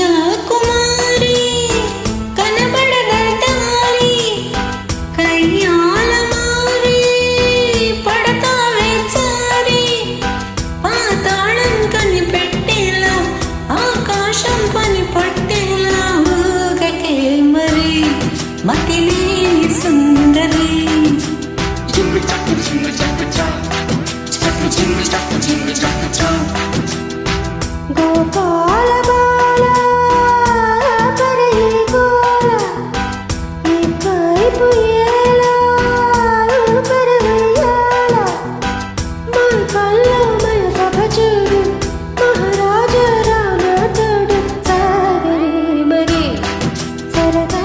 కన్యాకుమారి కనబడద దారి కయ్యాలమారి పడతావే చారి పాతాళం కనిపెట్టేలా ఆకాశం పని పట్టేలా ఊగకే మరి మతిలేని సుందరి గోపాల బాల పరయి గోల ఇకైపు ఏలా పరవయ్యాల మన కల్లో మన సభ చూడు మహారాజా రామతోడు సాగరే మరి సరదా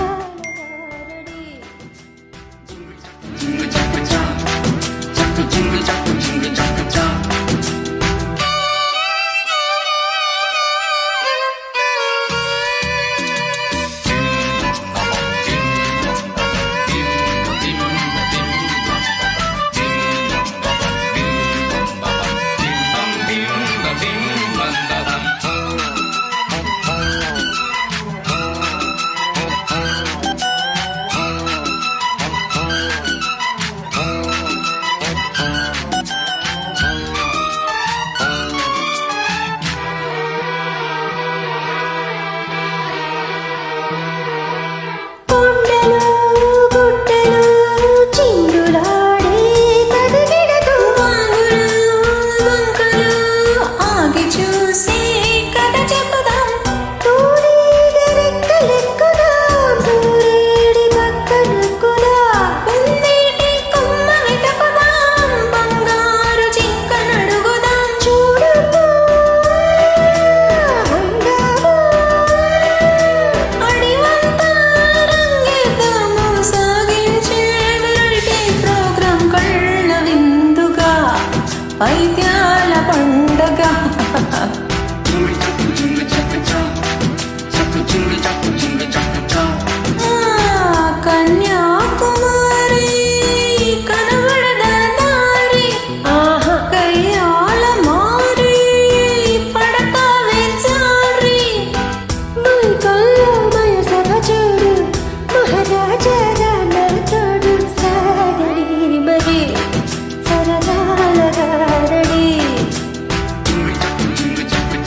పైత్యాల పండగ